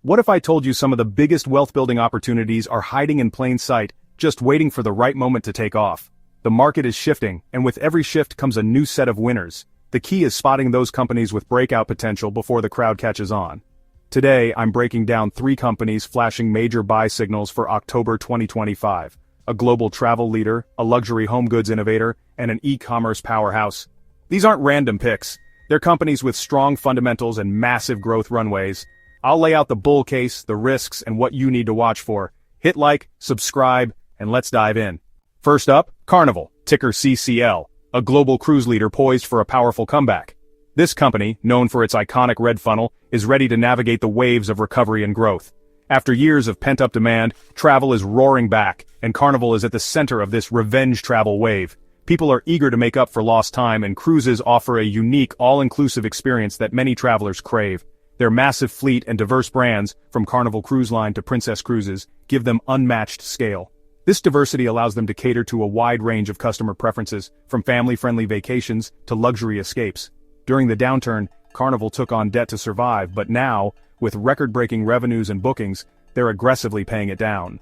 What if I told you some of the biggest wealth-building opportunities are hiding in plain sight, just waiting for the right moment to take off? The market is shifting, and with every shift comes a new set of winners. The key is spotting those companies with breakout potential before the crowd catches on. Today, I'm breaking down 3 companies flashing major buy signals for October 2025. A global travel leader, a luxury home goods innovator, and an e-commerce powerhouse. These aren't random picks. They're companies with strong fundamentals and massive growth runways. I'll lay out the bull case, the risks, and what you need to watch for. Hit like, subscribe, and let's dive in. First up, Carnival, ticker CCL, a global cruise leader poised for a powerful comeback. This company, known for its iconic red funnel, is ready to navigate the waves of recovery and growth. After years of pent-up demand, travel is roaring back, and Carnival is at the center of this revenge travel wave. People are eager to make up for lost time, and cruises offer a unique, all-inclusive experience that many travelers crave. Their massive fleet and diverse brands, from Carnival Cruise Line to Princess Cruises, give them unmatched scale. This diversity allows them to cater to a wide range of customer preferences, from family-friendly vacations to luxury escapes. During the downturn, Carnival took on debt to survive, but now, with record-breaking revenues and bookings, they're aggressively paying it down.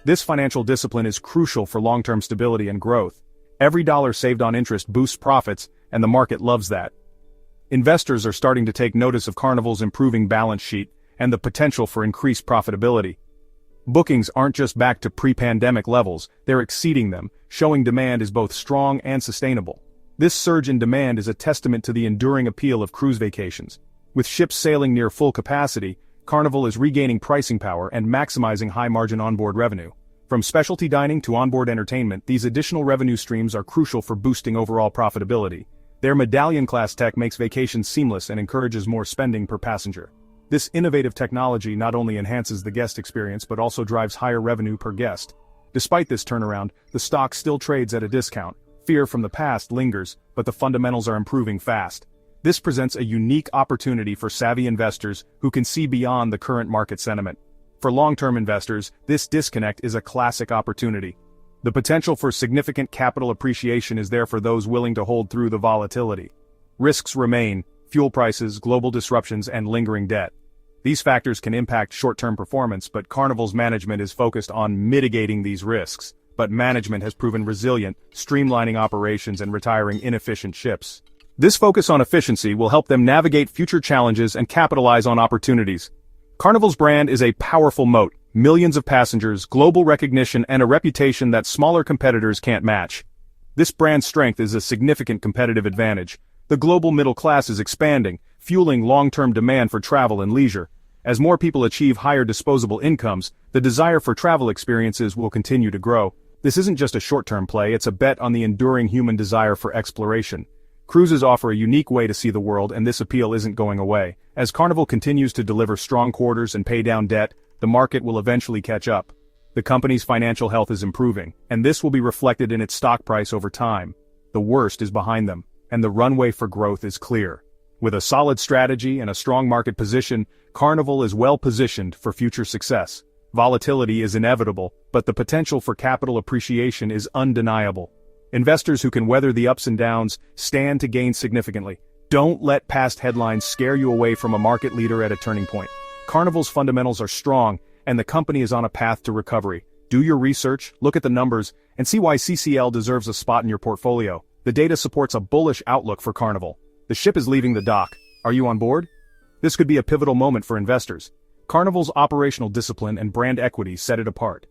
This financial discipline is crucial for long-term stability and growth. Every dollar saved on interest boosts profits, and the market loves that. Investors are starting to take notice of Carnival's improving balance sheet and the potential for increased profitability. Bookings aren't just back to pre-pandemic levels, they're exceeding them, showing demand is both strong and sustainable. This surge in demand is a testament to the enduring appeal of cruise vacations. With ships sailing near full capacity, Carnival is regaining pricing power and maximizing high-margin onboard revenue. From specialty dining to onboard entertainment, these additional revenue streams are crucial for boosting overall profitability. Their medallion-class tech makes vacations seamless and encourages more spending per passenger. This innovative technology not only enhances the guest experience but also drives higher revenue per guest. Despite this turnaround, the stock still trades at a discount. Fear from the past lingers, but the fundamentals are improving fast. This presents a unique opportunity for savvy investors who can see beyond the current market sentiment. For long-term investors, this disconnect is a classic opportunity. The potential for significant capital appreciation is there for those willing to hold through the volatility. Risks remain: fuel prices, global disruptions, and lingering debt. These factors can impact short-term performance, but Carnival's management is focused on mitigating these risks. But management has proven resilient, streamlining operations and retiring inefficient ships. This focus on efficiency will help them navigate future challenges and capitalize on opportunities. Carnival's brand is a powerful moat: millions of passengers, global recognition, and a reputation that smaller competitors can't match. This brand strength is a significant competitive advantage. The global middle class is expanding, fueling long-term demand for travel and leisure. As more people achieve higher disposable incomes, the desire for travel experiences will continue to grow. This isn't just a short-term play, it's a bet on the enduring human desire for exploration. Cruises offer a unique way to see the world, and this appeal isn't going away. As Carnival continues to deliver strong quarters and pay down debt, the market will eventually catch up. The company's financial health is improving, and this will be reflected in its stock price over time. The worst is behind them, and the runway for growth is clear. With a solid strategy and a strong market position, Carnival is well positioned for future success. Volatility is inevitable, but the potential for capital appreciation is undeniable. Investors who can weather the ups and downs stand to gain significantly. Don't let past headlines scare you away from a market leader at a turning point. Carnival's fundamentals are strong, and the company is on a path to recovery. Do your research, look at the numbers, and see why CCL deserves a spot in your portfolio. The data supports a bullish outlook for Carnival. The ship is leaving the dock. Are you on board? This could be a pivotal moment for investors. Carnival's operational discipline and brand equity set it apart.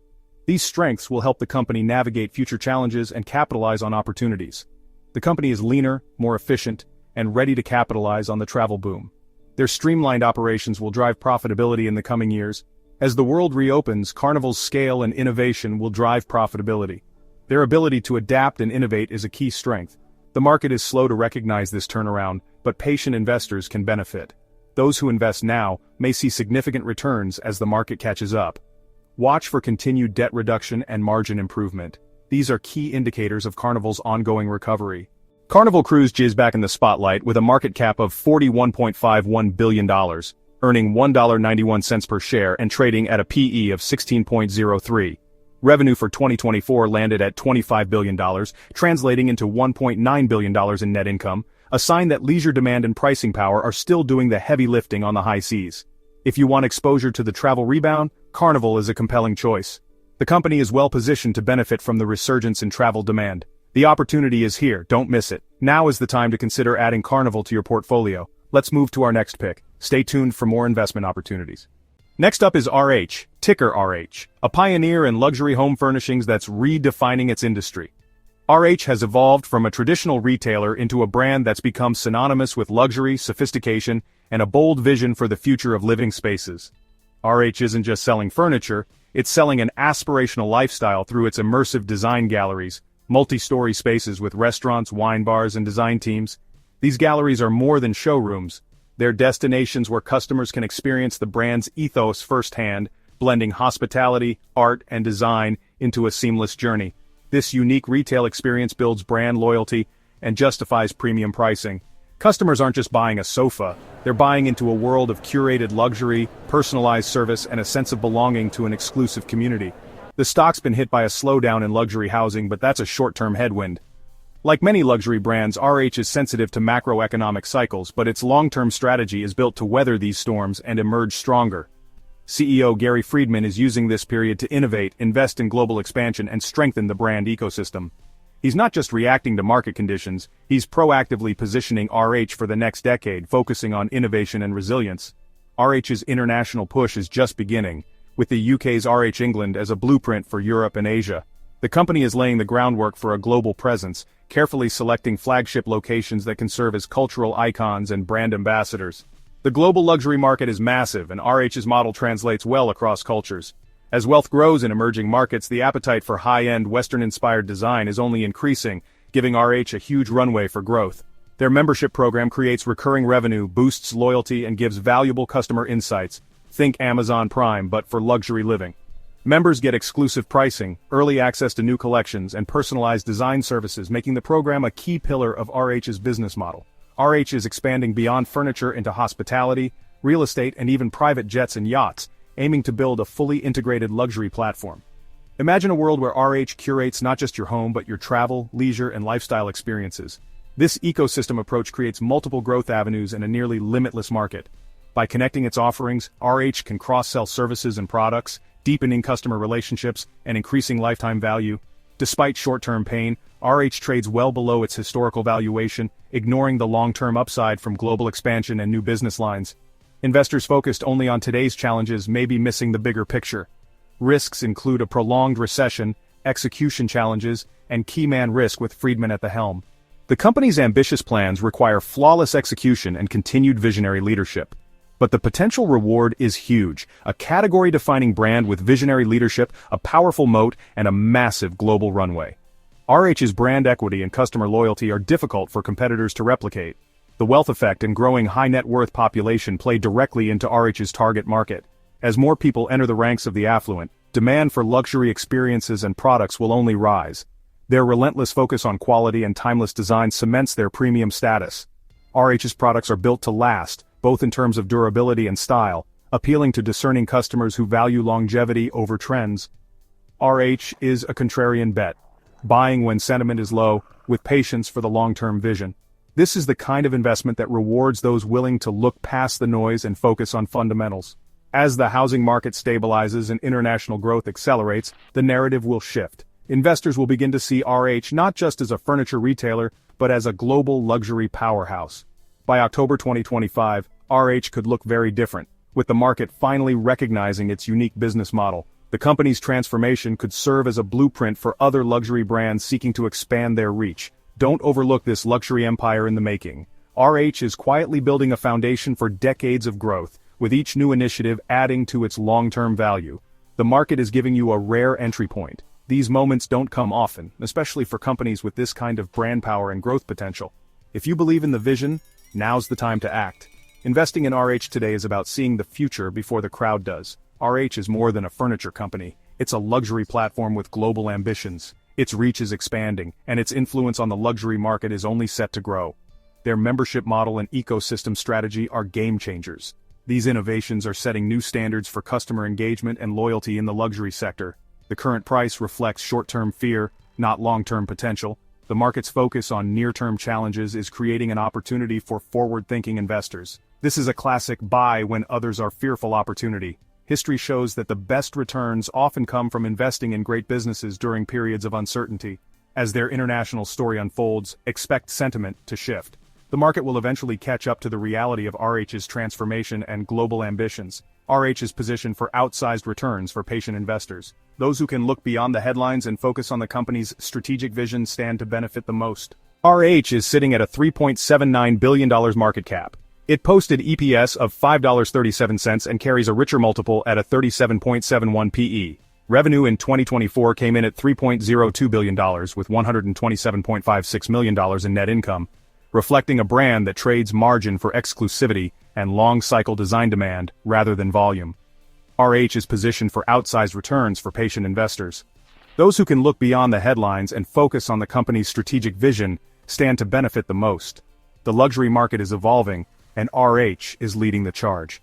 These strengths will help the company navigate future challenges and capitalize on opportunities. The company is leaner, more efficient, and ready to capitalize on the travel boom. Their streamlined operations will drive profitability in the coming years. As the world reopens, Carnival's scale and innovation will drive profitability. Their ability to adapt and innovate is a key strength. The market is slow to recognize this turnaround, but patient investors can benefit. Those who invest now may see significant returns as the market catches up. Watch for continued debt reduction and margin improvement. These are key indicators of Carnival's ongoing recovery. Carnival Cruise is back in the spotlight with a market cap of $41.51 billion, earning $1.91 per share and trading at a PE of 16.03. Revenue for 2024 landed at $25 billion, translating into $1.9 billion in net income, a sign that leisure demand and pricing power are still doing the heavy lifting on the high seas. If you want exposure to the travel rebound, Carnival is a compelling choice. The company is well positioned to benefit from the resurgence in travel demand. The opportunity is here, don't miss it. Now is the time to consider adding Carnival to your portfolio. Let's move to our next pick. Stay tuned for more investment opportunities. Next up is RH, ticker RH, a pioneer in luxury home furnishings that's redefining its industry. RH has evolved from a traditional retailer into a brand that's become synonymous with luxury, sophistication, and a bold vision for the future of living spaces. RH isn't just selling furniture, it's selling an aspirational lifestyle through its immersive design galleries, multi-story spaces with restaurants, wine bars, and design teams. These galleries are more than showrooms. They're destinations where customers can experience the brand's ethos firsthand, blending hospitality, art, and design into a seamless journey. This unique retail experience builds brand loyalty and justifies premium pricing. Customers aren't just buying a sofa, they're buying into a world of curated luxury, personalized service, and a sense of belonging to an exclusive community. The stock's been hit by a slowdown in luxury housing, but that's a short-term headwind. Like many luxury brands, RH is sensitive to macroeconomic cycles, but its long-term strategy is built to weather these storms and emerge stronger. CEO Gary Friedman is using this period to innovate, invest in global expansion, and strengthen the brand ecosystem. He's not just reacting to market conditions, he's proactively positioning RH for the next decade, focusing on innovation and resilience. RH's international push is just beginning, with the UK's RH England as a blueprint for Europe and Asia. The company is laying the groundwork for a global presence, carefully selecting flagship locations that can serve as cultural icons and brand ambassadors. The global luxury market is massive, and RH's model translates well across cultures. As wealth grows in emerging markets, the appetite for high-end, Western-inspired design is only increasing, giving RH a huge runway for growth. Their membership program creates recurring revenue, boosts loyalty, and gives valuable customer insights. Think Amazon Prime, but for luxury living. Members get exclusive pricing, early access to new collections, and personalized design services, making the program a key pillar of RH's business model. RH is expanding beyond furniture into hospitality, real estate, and even private jets and yachts, aiming to build a fully integrated luxury platform. Imagine a world where RH curates not just your home but your travel, leisure, and lifestyle experiences. This ecosystem approach creates multiple growth avenues and a nearly limitless market. By connecting its offerings, RH can cross-sell services and products, deepening customer relationships and increasing lifetime value. Despite short-term pain, RH trades well below its historical valuation, ignoring the long-term upside from global expansion and new business lines. Investors focused only on today's challenges may be missing the bigger picture. Risks include a prolonged recession, execution challenges, and key man risk with Friedman at the helm. The company's ambitious plans require flawless execution and continued visionary leadership. But the potential reward is huge, a category-defining brand with visionary leadership, a powerful moat, and a massive global runway. RH's brand equity and customer loyalty are difficult for competitors to replicate. The wealth effect and growing high-net-worth population play directly into RH's target market. As more people enter the ranks of the affluent, demand for luxury experiences and products will only rise. Their relentless focus on quality and timeless design cements their premium status. RH's products are built to last, both in terms of durability and style, appealing to discerning customers who value longevity over trends. RH is a contrarian bet, buying when sentiment is low, with patience for the long-term vision. This is the kind of investment that rewards those willing to look past the noise and focus on fundamentals. As the housing market stabilizes and international growth accelerates, the narrative will shift. Investors will begin to see RH not just as a furniture retailer, but as a global luxury powerhouse. By October 2025, RH could look very different, with the market finally recognizing its unique business model. The company's transformation could serve as a blueprint for other luxury brands seeking to expand their reach. Don't overlook this luxury empire in the making. RH is quietly building a foundation for decades of growth, with each new initiative adding to its long-term value. The market is giving you a rare entry point. These moments don't come often, especially for companies with this kind of brand power and growth potential. If you believe in the vision, now's the time to act. Investing in RH today is about seeing the future before the crowd does. RH is more than a furniture company. It's a luxury platform with global ambitions. Its reach is expanding, and its influence on the luxury market is only set to grow. Their membership model and ecosystem strategy are game changers. These innovations are setting new standards for customer engagement and loyalty in the luxury sector. The current price reflects short-term fear, not long-term potential. The market's focus on near-term challenges is creating an opportunity for forward-thinking investors. This is a classic buy when others are fearful opportunity. History shows that the best returns often come from investing in great businesses during periods of uncertainty. As their international story unfolds, expect sentiment to shift. The market will eventually catch up to the reality of RH's transformation and global ambitions. RH is positioned for outsized returns for patient investors. Those who can look beyond the headlines and focus on the company's strategic vision stand to benefit the most. RH is sitting at a $3.79 billion market cap. It posted EPS of $5.37 and carries a richer multiple at a 37.71 PE. Revenue in 2024 came in at $3.02 billion with $127.56 million in net income, reflecting a brand that trades margin for exclusivity and long-cycle design demand rather than volume. RH is positioned for outsized returns for patient investors. Those who can look beyond the headlines and focus on the company's strategic vision stand to benefit the most. The luxury market is evolving, and RH is leading the charge.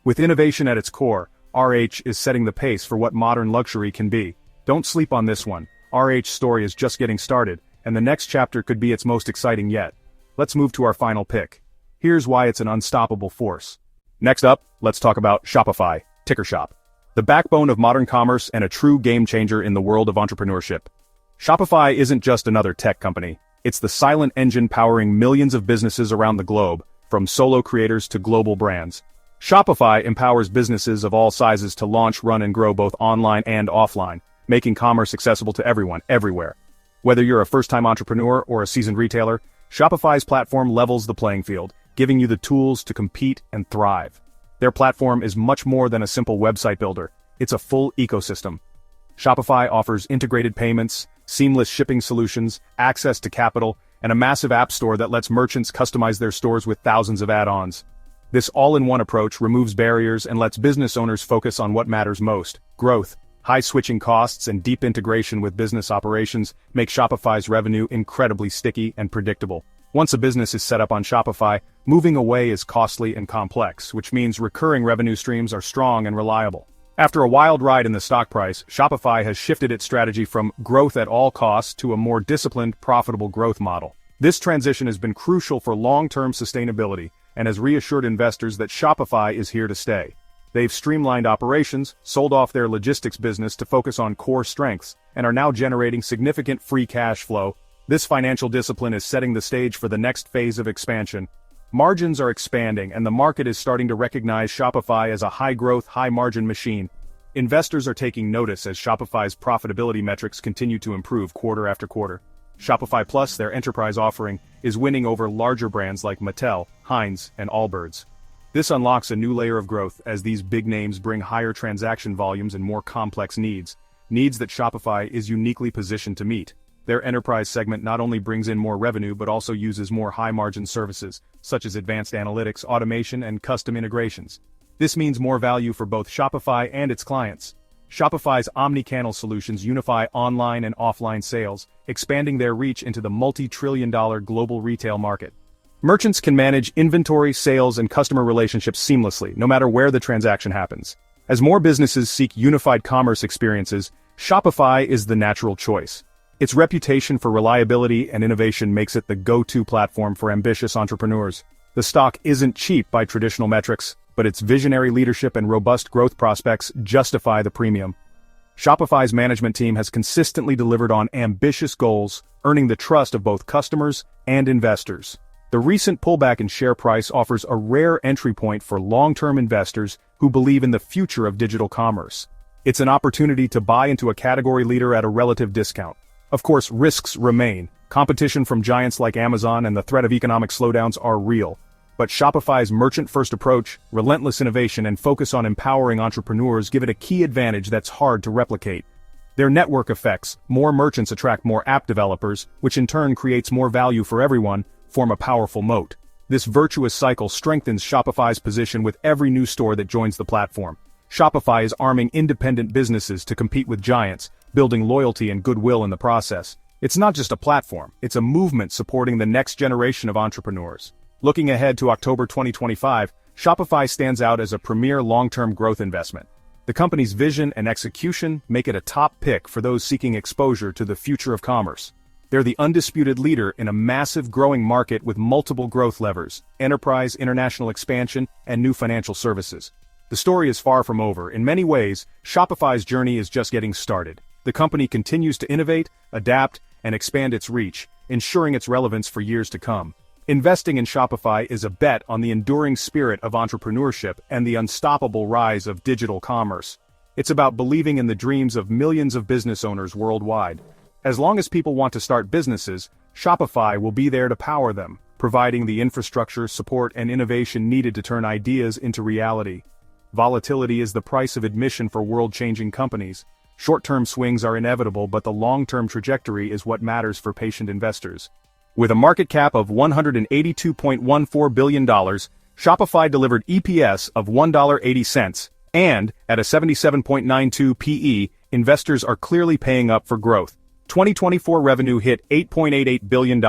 With innovation at its core, RH is setting the pace for what modern luxury can be. Don't sleep on this one. RH's story is just getting started, and the next chapter could be its most exciting yet. Let's move to our final pick. Here's why it's an unstoppable force. Next up, let's talk about Shopify, ticker Shop. The backbone of modern commerce and a true game-changer in the world of entrepreneurship. Shopify isn't just another tech company. It's the silent engine powering millions of businesses around the globe, from solo creators to global brands. Shopify empowers businesses of all sizes to launch, run, and grow both online and offline, making commerce accessible to everyone, everywhere. Whether you're a first-time entrepreneur or a seasoned retailer, Shopify's platform levels the playing field, giving you the tools to compete and thrive. Their platform is much more than a simple website builder. It's a full ecosystem. Shopify offers integrated payments, seamless shipping solutions, access to capital, and a massive app store that lets merchants customize their stores with thousands of add-ons. This all-in-one approach removes barriers and lets business owners focus on what matters most: growth. High switching costs and deep integration with business operations make Shopify's revenue incredibly sticky and predictable. Once a business is set up on Shopify, moving away is costly and complex, which means recurring revenue streams are strong and reliable. After a wild ride in the stock price, Shopify has shifted its strategy from growth at all costs to a more disciplined, profitable growth model. This transition has been crucial for long-term sustainability and has reassured investors that Shopify is here to stay. They've streamlined operations, sold off their logistics business to focus on core strengths, and are now generating significant free cash flow. This financial discipline is setting the stage for the next phase of expansion. Margins are expanding, and the market is starting to recognize Shopify as a high-growth, high-margin machine. Investors are taking notice as Shopify's profitability metrics continue to improve quarter after quarter. Shopify Plus, their enterprise offering, is winning over larger brands like Mattel, Heinz, and Allbirds. This unlocks a new layer of growth as these big names bring higher transaction volumes and more complex needs that Shopify is uniquely positioned to meet. Their enterprise segment not only brings in more revenue but also uses more high-margin services, such as advanced analytics, automation, and custom integrations. This means more value for both Shopify and its clients. Shopify's omni-channel solutions unify online and offline sales, expanding their reach into the multi-trillion-dollar global retail market. Merchants can manage inventory, sales, and customer relationships seamlessly, no matter where the transaction happens. As more businesses seek unified commerce experiences, Shopify is the natural choice. Its reputation for reliability and innovation makes it the go-to platform for ambitious entrepreneurs. The stock isn't cheap by traditional metrics, but its visionary leadership and robust growth prospects justify the premium. Shopify's management team has consistently delivered on ambitious goals, earning the trust of both customers and investors. The recent pullback in share price offers a rare entry point for long-term investors who believe in the future of digital commerce. It's an opportunity to buy into a category leader at a relative discount. Of course, risks remain. Competition from giants like Amazon and the threat of economic slowdowns are real. But Shopify's merchant-first approach, relentless innovation, and focus on empowering entrepreneurs give it a key advantage that's hard to replicate. Their network effects, more merchants attract more app developers, which in turn creates more value for everyone, form a powerful moat. This virtuous cycle strengthens Shopify's position with every new store that joins the platform. Shopify is arming independent businesses to compete with giants, building loyalty and goodwill in the process. It's not just a platform, it's a movement supporting the next generation of entrepreneurs. Looking ahead to October 2025, Shopify stands out as a premier long-term growth investment. The company's vision and execution make it a top pick for those seeking exposure to the future of commerce. They're the undisputed leader in a massive growing market with multiple growth levers: enterprise, international expansion, and new financial services. The story is far from over. In many ways, Shopify's journey is just getting started. The company continues to innovate, adapt, and expand its reach, ensuring its relevance for years to come. Investing in Shopify is a bet on the enduring spirit of entrepreneurship and the unstoppable rise of digital commerce. It's about believing in the dreams of millions of business owners worldwide. As long as people want to start businesses, Shopify will be there to power them, providing the infrastructure, support, and innovation needed to turn ideas into reality. Volatility is the price of admission for world-changing companies. Short-term swings are inevitable, but the long-term trajectory is what matters for patient investors. With a market cap of $182.14 billion, Shopify delivered EPS of $1.80, and, at a 77.92 PE, investors are clearly paying up for growth. 2024 revenue hit $8.88 billion,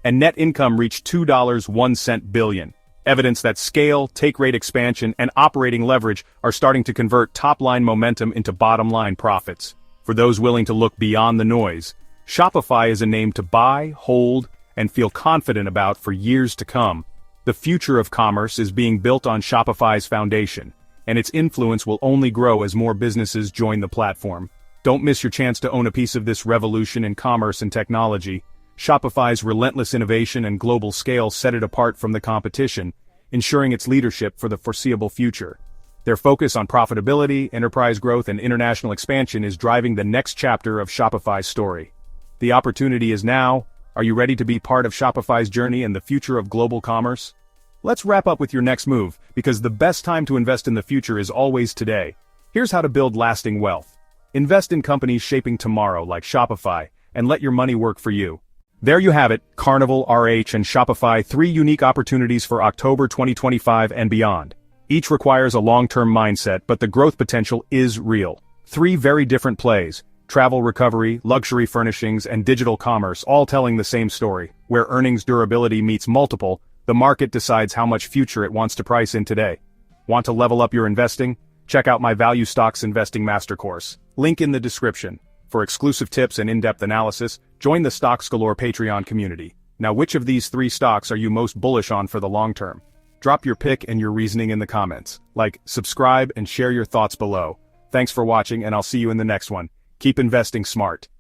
and net income reached $2.01 billion. Evidence that scale, take-rate expansion, and operating leverage are starting to convert top-line momentum into bottom-line profits. For those willing to look beyond the noise, Shopify is a name to buy, hold, and feel confident about for years to come. The future of commerce is being built on Shopify's foundation, and its influence will only grow as more businesses join the platform. Don't miss your chance to own a piece of this revolution in commerce and technology. Shopify's relentless innovation and global scale set it apart from the competition, ensuring its leadership for the foreseeable future. Their focus on profitability, enterprise growth, and international expansion is driving the next chapter of Shopify's story. The opportunity is now. Are you ready to be part of Shopify's journey and the future of global commerce? Let's wrap up with your next move, because the best time to invest in the future is always today. Here's how to build lasting wealth. Invest in companies shaping tomorrow like Shopify, and let your money work for you. There you have it, Carnival, RH, and Shopify, 3 unique opportunities for October 2025 and beyond. Each requires a long-term mindset, but the growth potential is real. 3 very different plays: travel recovery, luxury furnishings, and digital commerce, all telling the same story. Where earnings durability meets multiple, the market decides how much future it wants to price in today. Want to level up your investing? Check out my Value Stocks Investing Master Course. Link in the description. For exclusive tips and in-depth analysis, join the Stocks Galore Patreon community. Now, which of these 3 stocks are you most bullish on for the long term? Drop your pick and your reasoning in the comments. Like, subscribe, and share your thoughts below. Thanks for watching, and I'll see you in the next one. Keep investing smart.